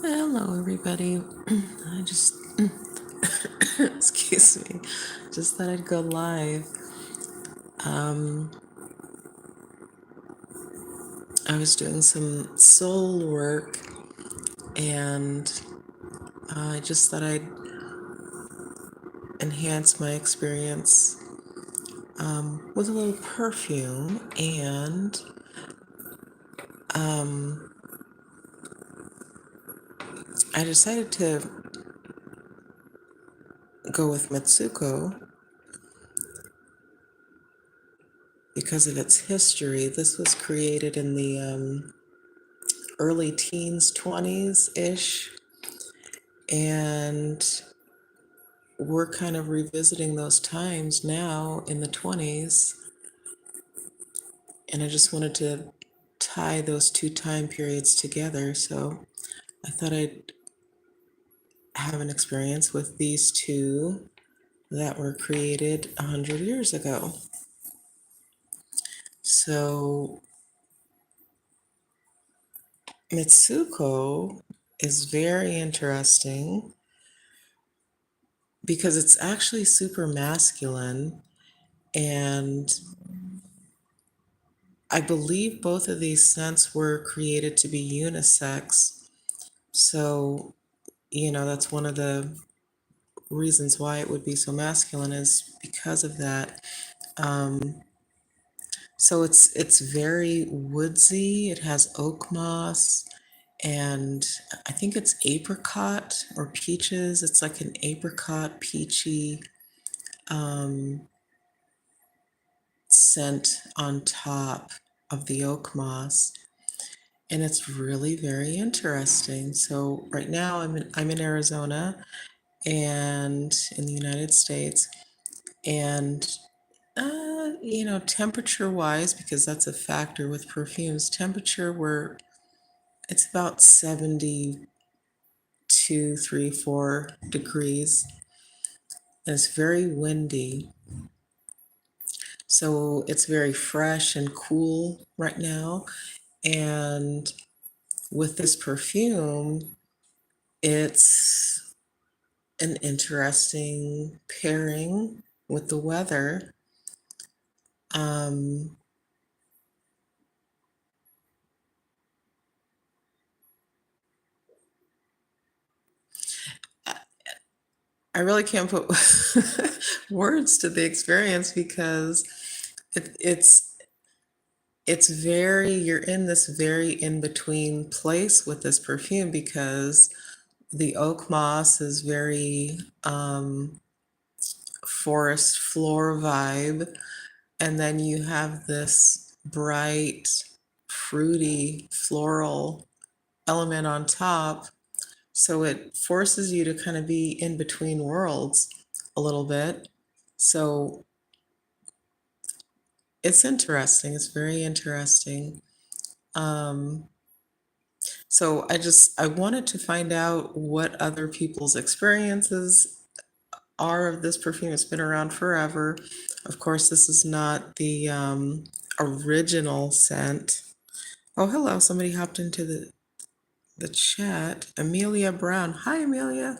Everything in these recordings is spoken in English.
Hello, everybody. I just, excuse me, just thought I'd go live. Um, I was doing some soul work and I just thought I'd enhance my experience with a little perfume. And um, I decided to go with Mitsouko because of its history. This was created in the early teens, 20s ish. And we're kind of revisiting those times now in the 20s. And I just wanted to tie those two time periods together. So I thought I'd have an experience with these two that were created 100 years ago. So Mitsouko is very interesting because it's actually super masculine, and I believe both of these scents were created to be unisex. So, that's one of the reasons why it would be so masculine is because of that. Um, so it's very woodsy. It has oak moss, and I think it's apricot or peaches. It's like an apricot peachy um, scent on top of the oak moss. And it's really very interesting. So right now I'm in Arizona and in the United States, and temperature wise, because that's a factor with perfumes, temperature where it's about 72, 3, 4 degrees, and it's very windy. So it's very fresh and cool right now. And with this perfume, it's an interesting pairing with the weather. Um, I really can't put words to the experience because it's you're in this very in between place with this perfume because the oak moss is very forest floor vibe, and then you have this bright, fruity, floral element on top. So it forces you to kind of be in between worlds a little bit. So it's interesting. It's very interesting. Um, so I wanted to find out what other people's experiences are of this perfume. It's been around forever. Of course, this is not the original scent. Oh, hello. Somebody hopped into the chat. Amelia Brown. Hi, Amelia.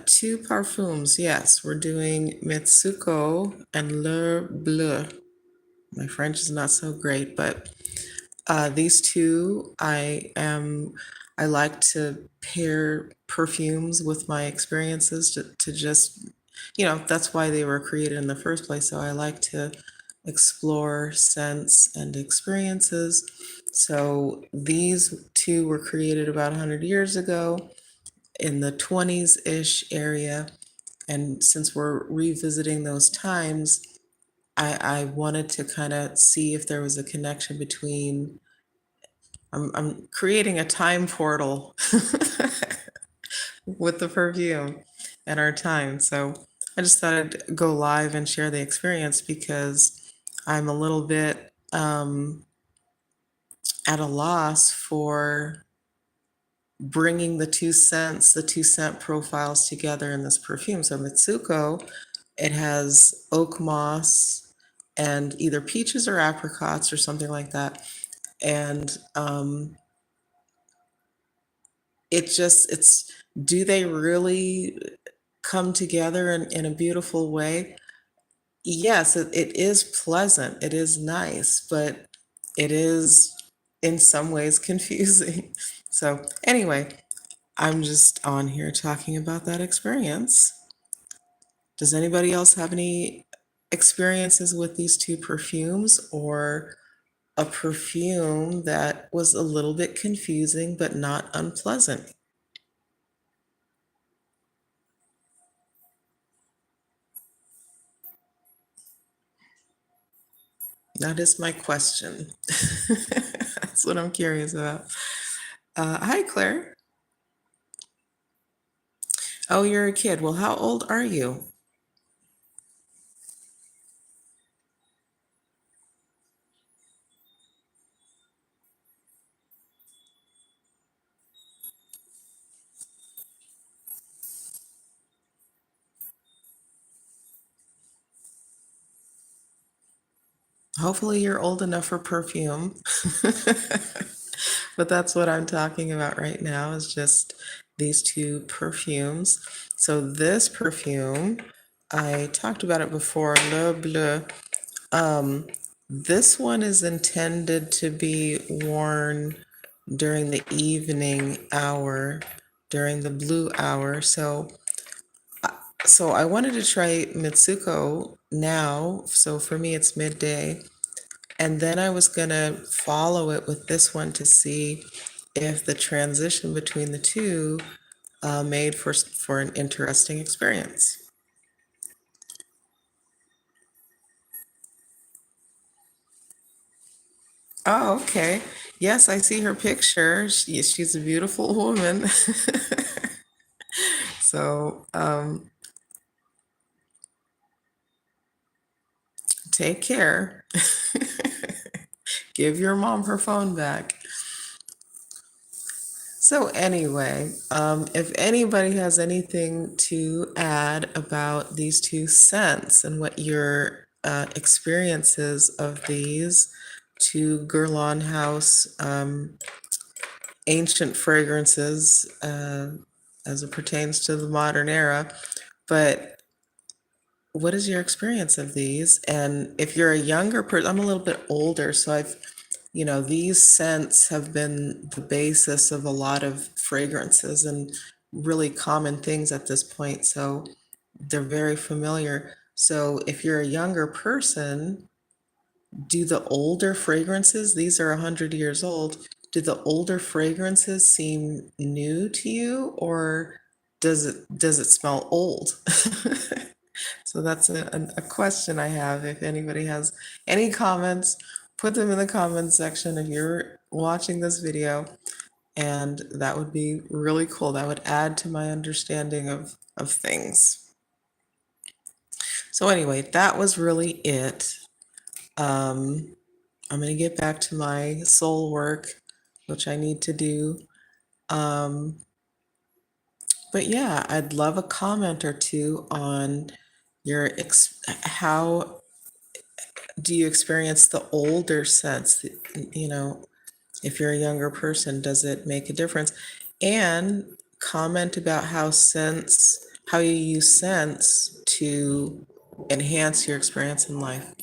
Two parfums. Yes, we're doing Mitsouko and Le Bleu. My French is not so great, but these two, I like to pair perfumes with my experiences to just, that's why they were created in the first place. So I like to explore scents and experiences. So these two were created about 100 years ago in the 20s-ish area. And since we're revisiting those times, I wanted to kind of see if there was a connection between, I'm creating a time portal with the perfume and our time. So I just thought I'd go live and share the experience because I'm a little bit at a loss for bringing the two scent profiles together in this perfume. So Mitsuko, it has oak moss and either peaches or apricots or something like that. And do they really come together in a beautiful way? Yes, it is pleasant, it is nice, but it is in some ways confusing. So anyway, I'm just on here talking about that experience. Does anybody else have any experiences with these two perfumes, or a perfume that was a little bit confusing but not unpleasant? That is my question. That's what I'm curious about. Hi, Claire. Oh, you're a kid. Well, how old are you? Hopefully, you're old enough for perfume. But that's what I'm talking about right now, is just these two perfumes. So this perfume, I talked about it before, Le Bleu. Um, this one is intended to be worn during the evening hour, during the blue hour. So I wanted to try Mitsuko now. So for me, it's midday. And then I was gonna follow it with this one to see if the transition between the two made for an interesting experience. Oh, okay. Yes, I see her picture. She's a beautiful woman. So take care. Give your mom her phone back. So anyway, if anybody has anything to add about these two scents and what your experiences of these two Guerlain House ancient fragrances as it pertains to the modern era, but what is your experience of these? And if you're a younger person, I'm a little bit older, so these scents have been the basis of a lot of fragrances and really common things at this point. So they're very familiar. So if you're a younger person, do the older fragrances, these are 100 years old, do the older fragrances seem new to you, or does it smell old? So that's a question I have. If anybody has any comments, put them in the comments section if you're watching this video, and that would be really cool. That would add to my understanding of things. So anyway, that was really it. Um, I'm gonna get back to my soul work, which I need to do. Um, but yeah, I'd love a comment or two on how do you experience the older sense? You know, if you're a younger person, does it make a difference? And comment about how you use sense to enhance your experience in life.